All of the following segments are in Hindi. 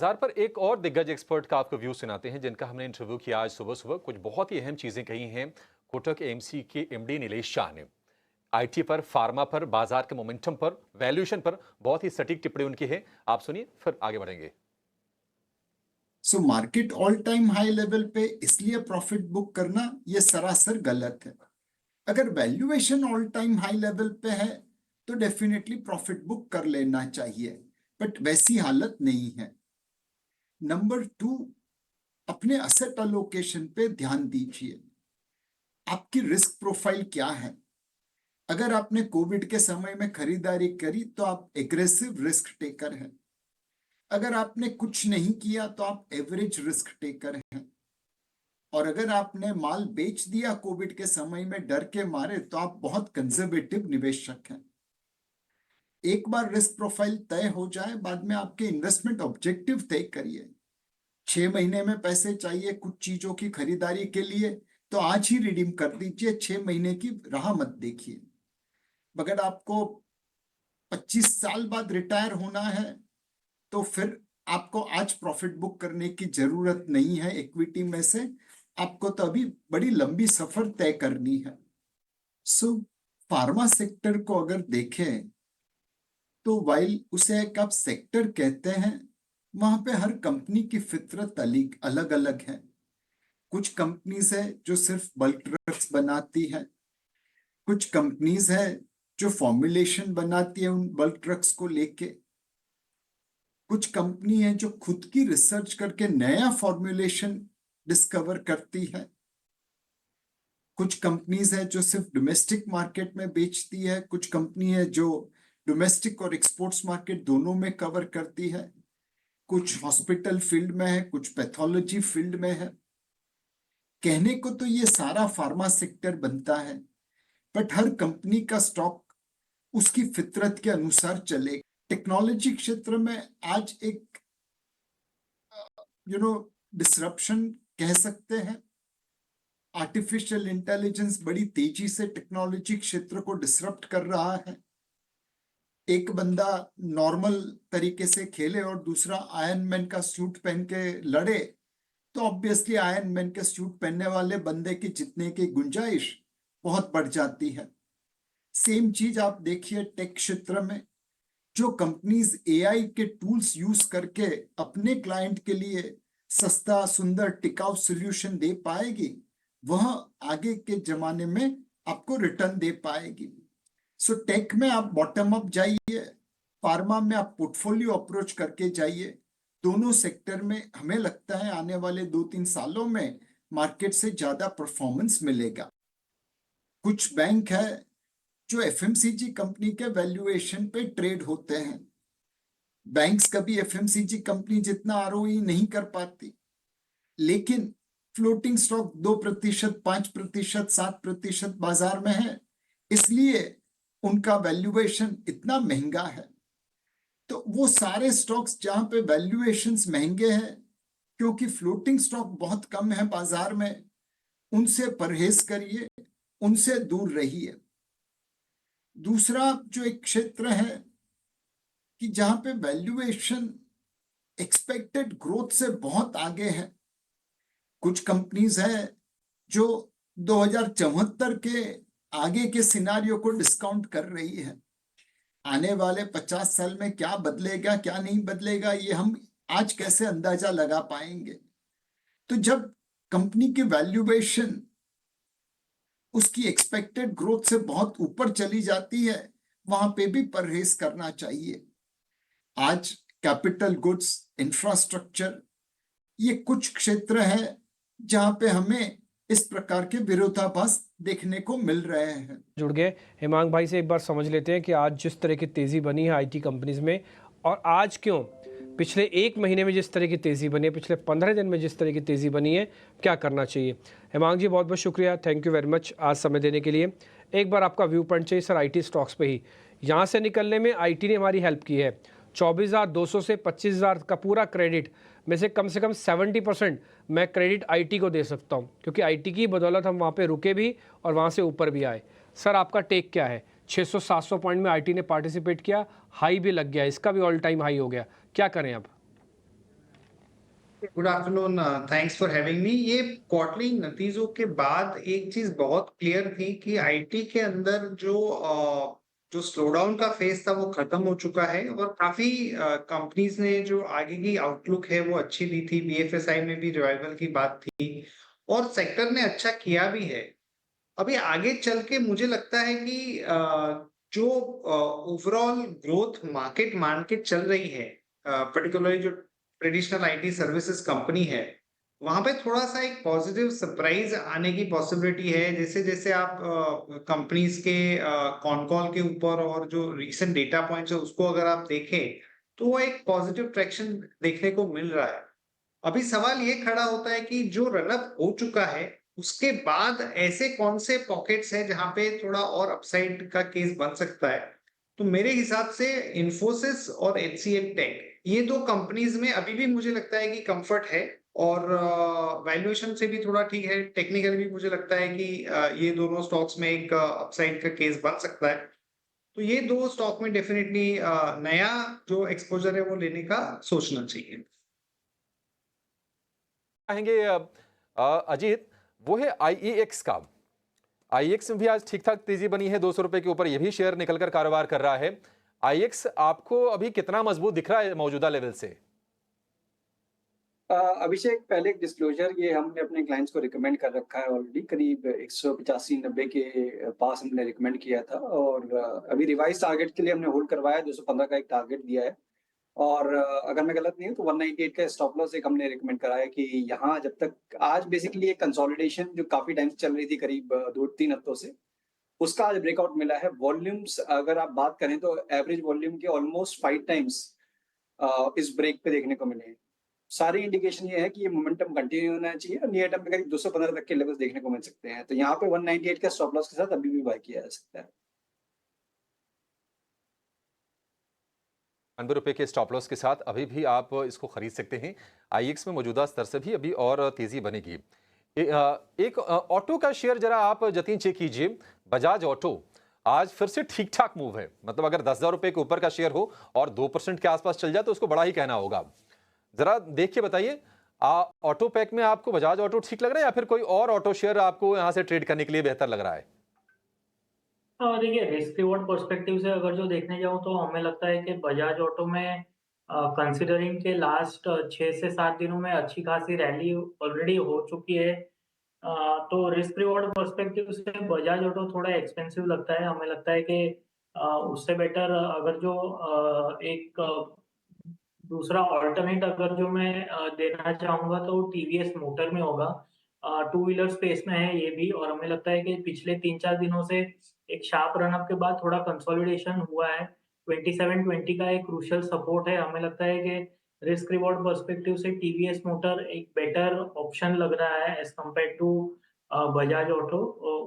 बाजार पर एक और दिग्गज एक्सपर्ट का आपको व्यू सुनाते हैं जिनका हमने इंटरव्यू किया आज सुबह सुबह। कुछ बहुत ही अहम चीजें कही हैं कोटक एएमसी के एमडी नीलेश शाह ने। आईटी पर, फार्मा पर, बाजार के मोमेंटम पर, वैल्यूएशन पर बहुत ही सटीक टिप्पणी उनकी है। आप सुनिए फिर आगे बढ़ेंगे। Market all time high level पे इसलिए प्रॉफिट बुक करना ये सरासर गलत है। अगर valuation all time high level पे है तो डेफिनेटली प्रॉफिट बुक कर लेना चाहिए, बट वैसी हालत नहीं है। नंबर टू, अपने असेट अलोकेशन पे ध्यान दीजिए। आपकी रिस्क प्रोफाइल क्या है? अगर आपने कोविड के समय में खरीदारी करी तो आप एग्रेसिव रिस्क टेकर हैं। अगर आपने कुछ नहीं किया तो आप एवरेज रिस्क टेकर हैं। और अगर आपने माल बेच दिया कोविड के समय में डर के मारे तो आप बहुत कंजर्वेटिव निवेशक हैं। एक बार रिस्क प्रोफाइल तय हो जाए, बाद में आपके इन्वेस्टमेंट ऑब्जेक्टिव तय करिए। 6 महीने में पैसे चाहिए कुछ चीजों की खरीदारी के लिए तो आज ही रिडीम कर दीजिए, 6 महीने की राह मत देखिए। अगर आपको 25 साल बाद रिटायर होना है तो फिर आपको आज प्रॉफिट बुक करने की जरूरत नहीं है इक्विटी में से। आपको तो अभी बड़ी लंबी सफर तय करनी है। फार्मा सेक्टर को अगर देखें तो वाइल उसे एक आप सेक्टर कहते हैं, वहां पे हर कंपनी की फितरत अलग अलग है। कुछ कंपनीज है जो सिर्फ बल्क ड्रग्स बनाती है, कुछ कंपनीज है जो फॉर्मुलेशन बनाती है उन बल्क ड्रग्स को लेके, कुछ कंपनी है जो खुद की रिसर्च करके नया फॉर्मुलेशन डिस्कवर करती है, कुछ कंपनीज है जो सिर्फ डोमेस्टिक मार्केट में बेचती है, कुछ कंपनी है जो डोमेस्टिक और एक्सपोर्ट्स मार्केट दोनों में कवर करती है, कुछ हॉस्पिटल फील्ड में है, कुछ पैथोलॉजी फील्ड में है। कहने को तो ये सारा फार्मा सेक्टर बनता है, बट हर कंपनी का स्टॉक उसकी फितरत के अनुसार चले। टेक्नोलॉजी क्षेत्र में आज एक डिसरप्शन कह सकते हैं। आर्टिफिशियल इंटेलिजेंस बड़ी तेजी से टेक्नोलॉजी क्षेत्र को डिसरप्ट कर रहा है। एक बंदा नॉर्मल तरीके से खेले और दूसरा आयरन मैन का सूट पहन के लड़े तो ऑब्वियसली आयरन मैन के सूट पहनने वाले बंदे की जीतने की गुंजाइश बहुत बढ़ जाती है। सेम चीज आप देखिए टेक क्षेत्र में। जो कंपनीज एआई के टूल्स यूज करके अपने क्लाइंट के लिए सस्ता, सुंदर, टिकाऊ सॉल्यूशन दे पाएगी, वह आगे के जमाने में आपको रिटर्न दे पाएगी। टेक में आप बॉटम अप जाइए, फार्मा में आप पोर्टफोलियो अप्रोच करके जाइए। दोनों सेक्टर में हमें लगता है आने वाले 2-3 सालों में मार्केट से ज्यादा परफॉर्मेंस मिलेगा। कुछ बैंक है जो एफएमसीजी कंपनी के वैल्यूएशन पे ट्रेड होते हैं। बैंक्स कभी एफएमसीजी कंपनी जितना आरओई नहीं कर पाती, लेकिन फ्लोटिंग स्टॉक 2%, 5%, 7% बाजार में है, इसलिए उनका वैल्यूएशन इतना महंगा है। तो वो सारे स्टॉक्स जहां पे वैल्यूएशंस महंगे हैं क्योंकि फ्लोटिंग स्टॉक बहुत कम है बाजार में, उनसे परहेज करिए, उनसे दूर रहिए। दूसरा जो एक क्षेत्र है कि जहां पे वैल्यूएशन एक्सपेक्टेड ग्रोथ से बहुत आगे है। कुछ कंपनीज है जो 2074 के आगे के सिनारियो को डिस्काउंट कर रही है। आने वाले 50 साल में क्या बदलेगा क्या नहीं बदलेगा ये हम आज कैसे अंदाजा लगा पाएंगे। तो जब कंपनी की वैल्यूएशन उसकी एक्सपेक्टेड ग्रोथ से बहुत ऊपर चली जाती है, वहां पे भी परहेज करना चाहिए। आज कैपिटल गुड्स, इंफ्रास्ट्रक्चर, ये कुछ क्षेत्र है जहां पे हमें इस प्रकार के विरोधाभास देखने को मिल रहे हैं। जुड़ गए हेमांग भाई से एक बार समझ लेते हैं कि आज जिस तरह की तेज़ी बनी है आईटी कंपनीज में, और आज क्यों पिछले 1 महीने में जिस तरह की तेज़ी बनी है, पिछले 15 दिन में जिस तरह की तेज़ी बनी है, क्या करना चाहिए। हेमांग जी बहुत बहुत शुक्रिया, थैंक यू वेरी मच आज समय देने के लिए। एक बार आपका व्यू पॉइंट चाहिए सर आईटी स्टॉक्स पे ही। यहाँ से निकलने में आईटी ने हमारी हेल्प की है। 24,200 से 25,000 का पूरा क्रेडिट में से कम 70% मैं क्रेडिट आईटी को दे सकता हूँ, क्योंकि आईटी की बदौलत हम वहाँ पे रुके भी और वहाँ से ऊपर भी आए। सर आपका टेक क्या है? 600-700 पॉइंट में आईटी ने पार्टिसिपेट किया, हाई भी लग गया, इसका भी ऑल टाइम हाई हो गया, क्या करें अब? Good afternoon, thanks for having me. ये क्वार्टरली नतीजों के बाद एक चीज बहुत क्लियर थी कि आईटी के अंदर जो स्लोडाउन का फेज था वो खत्म हो चुका है और काफी कंपनीज ने जो आगे की आउटलुक है वो अच्छी दी थी। बीएफएसआई में भी रिवाइवल की बात थी और सेक्टर ने अच्छा किया भी है। अभी आगे चल के मुझे लगता है कि जो ओवरऑल ग्रोथ मार्केट मान के चल रही है, पर्टिकुलरली जो ट्रेडिशनल आईटी सर्विसेज कंपनी है, वहां पे थोड़ा सा एक पॉजिटिव सरप्राइज आने की पॉसिबिलिटी है। जैसे जैसे आप कंपनीज के कॉन कॉल के ऊपर और जो रिसेंट डेटा पॉइंट्स है उसको अगर आप देखें तो वो एक पॉजिटिव ट्रैक्शन देखने को मिल रहा है। अभी सवाल ये खड़ा होता है कि जो रनअप हो चुका है उसके बाद ऐसे कौन से पॉकेट्स हैं जहां पे थोड़ा और अपसाइड का केस बन सकता है। तो मेरे हिसाब से इंफोसिस और एचसीएल टेक, ये दो कंपनीज में अभी भी मुझे लगता है कि कंफर्ट है और वैल्यूएशन से भी थोड़ा ठीक है। टेक्निकली भी मुझे लगता है कि ये दोनों स्टॉक्स में एक अपसाइड का केस बन सकता है। तो ये दो स्टॉक में डेफिनेटली नया जो एक्सपोजर है वो लेने का सोचना चाहिए। कहेंगे अजीत, वो है आईईएक्स का। आईएक्स में भी आज ठीक ठाक तेजी बनी है, 200 रुपए के ऊपर ये भी शेयर निकलकर कारोबार कर रहा है। आईएक्स आपको अभी कितना मजबूत दिख रहा है मौजूदा लेवल से? अभिषेक, पहले एक डिस्क्लोजर, ये हमने अपने क्लाइंट्स को रिकमेंड कर रखा है ऑलरेडी। करीब 185-90 के पास हमने रिकमेंड किया था और अभी रिवाइज टारगेट के लिए हमने होल्ड करवाया, 215 का एक टारगेट दिया है। और अगर मैं गलत नहीं हूँ तो 198 का स्टॉप लॉस एक हमने रिकमेंड कराया कि यहाँ जब तक आज बेसिकली एक कंसोलिडेशन जो काफी टाइम से चल रही थी, करीब 2-3 हफ्तों से, उसका आज ब्रेकआउट मिला है। वॉल्यूम्स अगर आप बात करें तो एवरेज वॉल्यूम के ऑलमोस्ट 5 टाइम्स इस ब्रेक पे देखने को मिले हैं। सारी इंडिकेशन ये है कि ये मोमेंटम कंटिन्यू होना चाहिए और नियर टर्म में करीब 215 तक के लेवल्स देखने को मिल सकते हैं। तो यहाँ पे 198 का स्टॉप लॉस के साथ अभी भी बाय किया जा सकता है। 90 रुपए के स्टॉप लॉस के साथ अभी भी आप इसको खरीद सकते हैं। आईएक्स में मौजूदा स्तर से भी अभी और तेजी बनेगी। एक ऑटो का शेयर जरा आप जतीन चेक कीजिए। बजाज ऑटो आज फिर से ठीक ठाक मूव है, मतलब अगर 10,000 रुपए के ऊपर का शेयर हो और 2% के आसपास चल जाए तो उसको बड़ा ही कहना होगा। जरा देख के बताइए, ऑटो पैक में आपको बजाज ऑटो ठीक लग रहा है या फिर कोई और ऑटो शेयर आपको यहां से ट्रेड करने के लिए बेहतर लग रहा है? देखिए, रिस्क रिवॉर्ड पर्सपेक्टिव से अगर जो देखने जाऊँ तो हमें लगता है कि बजाज ऑटो में कंसीडरिंग के लास्ट 6 से 7 दिनों में अच्छी खासी रैली ऑलरेडी हो चुकी है। तो रिस्क रिवॉर्ड पर्सपेक्टिव से बजाज ऑटो थोड़ा एक्सपेंसिव लगता है। हमें लगता है कि उससे बेटर अगर जो एक दूसरा ऑल्टरनेट अगर जो मैं देना चाहूँगा तो टीवीएस मोटर में होगा। टू व्हीलर स्पेस में है ये भी और हमें लगता है कि पिछले 3-4 दिनों से एक शार्प रनअप के बाद थोड़ा कंसोलिडेशन हुआ है। 2720 का एक क्रूशियल सपोर्ट है। हमें लगता है कि रिस्क रिवॉर्ड पर्सपेक्टिव से टीवीएस मोटर एक बेटर ऑप्शन लग रहा है as compare to Bajaj Auto.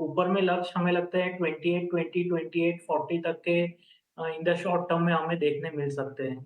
ऊपर में लक्ष्य हमें लगता है 2820, 2840 तक के इन द शॉर्ट टर्म में हमें देखने मिल सकते हैं।